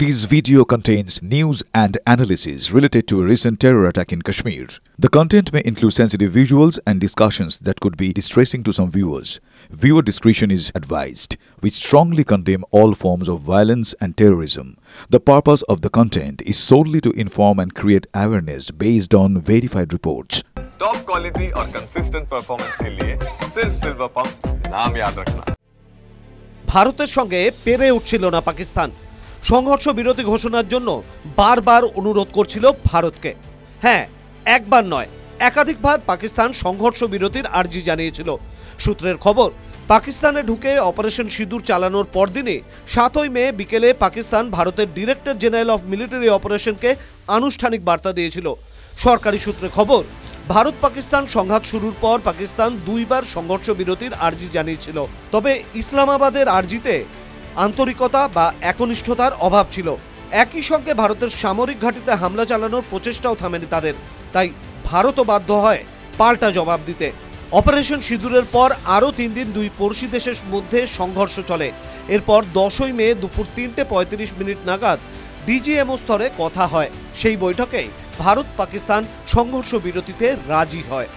This video contains news and analysis related to a recent terror attack in Kashmir. The content may include sensitive visuals and discussions that could be distressing to some viewers. Viewer discretion is advised. We strongly condemn all forms of violence and terrorism. The purpose of the content is solely to inform and create awareness based on verified reports. Top quality और consistent performance के लिए सिर्फ silver pump नाम याद रखना। ভারতের সঙ্গে পেরে উঠছিল না পাকিস্তান। সংঘর্ষ বিরতি ঘোষণার জন্য বারবার অনুরোধ করছিল ভারতকে। হ্যাঁ, একবার নয়, একাধিকবার পাকিস্তান সংঘর্ষ বিরতির আর্জি জানিয়েছিল। সূত্রের খবর, পাকিস্তানে ঢুকে অপারেশন সিঁদুর চালানোর পরদিনে 7ই মে বিকেলে পাকিস্তান ভারতের ডিরেক্টর জেনারেল অফ মিলিটারি অপারেশনকে আনুষ্ঠানিক বার্তা দিয়েছিল। সরকারি সূত্রে খবর, ভারত পাকিস্তান সংঘাত শুরুর পর পাকিস্তান দুইবার সংঘর্ষ বিরতির আর্জি জানিয়েছিল। তবে ইসলামাবাদের আর্জিতে আন্তরিকতা বা একনিষ্ঠতার অভাব ছিল। একই সঙ্গে ভারতের সামরিক ঘাঁটিতে হামলা চালানোর প্রচেষ্টাও থামেনি তাদের। তাই ভারতও বাধ্য হয় পাল্টা জবাব দিতে। অপারেশন সিঁদুরের পর আরও 3 দিন দুই পড়শি দেশের মধ্যে সংঘর্ষ চলে। এরপর 10ই মে দুপুর 3:35 নাগাদ ডিজিএমও স্তরে কথা হয়। সেই বৈঠকেই ভারত পাকিস্তান সংঘর্ষ বিরতিতে রাজি হয়।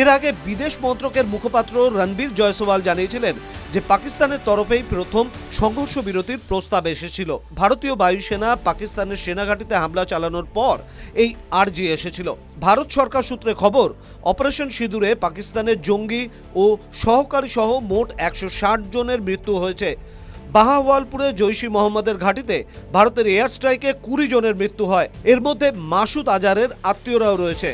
এর আগে বিদেশ মন্ত্রকের মুখপাত্র রণবীর জয়সওয়াল জানিয়েছিলেন যে পাকিস্তানের তরফেই প্রথম সংঘর্ষ বিরতির প্রস্তাব এসেছিল। ভারতীয় বায়ুসেনা পাকিস্তানের সেনাঘাঁটিতে হামলা চালানোর পর এই আর্জি এসেছিল। ভারত সরকার সূত্রে খবর, অপারেশন সিঁদুরে পাকিস্তানের জঙ্গি ও সহকারী সহ মোট 160 জনের মৃত্যু হয়েছে। বাহাওয়ালপুরে জৈশ-ই মোহাম্মদের ঘাঁটিতে ভারতের এয়ার স্ট্রাইকে 20 জনের মৃত্যু হয়। এর মধ্যে মাসুদ আজহারের আত্মীয়রাও রয়েছে।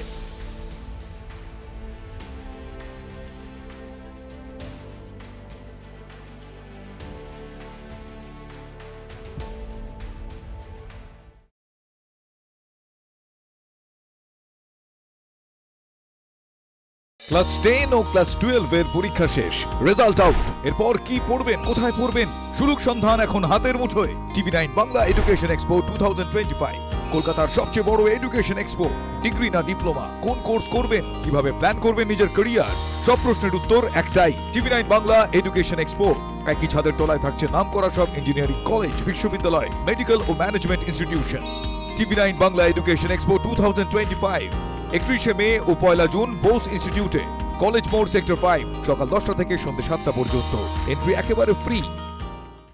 ক্লাস 10 ও ক্লাস 12 এর পরীক্ষা শেষ, রেজাল্ট আউট। এরপর কি পড়বেন, কোথায় পড়বেন, সুলুক সন্ধান এখন হাতের মুঠোয়। টিভি9 বাংলা এডুকেশন এক্সপো 2025, কলকাতার সবচেয়ে বড় এডুকেশন এক্সপো। ডিগ্রি না ডিপ্লোমা, কোন কোর্স করবেন, কিভাবে প্ল্যান করবেন নিজের ক্যারিয়ার, সব প্রশ্নের উত্তর একটাই। TV nine Bangla education expo. একই ছাদের তলায় থাকছে নামকরা সব ইঞ্জিনিয়ারিং কলেজ, বিশ্ববিদ্যালয়, মেডিকেল ও management institution. TV nine Bangla education expo 2025, 31 May ও 1 জুন বোস ইনস্টিটিউটে, কলেজ মোড়, সেক্টর 5, সকাল 10টা থেকে সন্ধ্যে 7টা পর্যন্ত। এন্ট্রি একেবারে ফ্রি।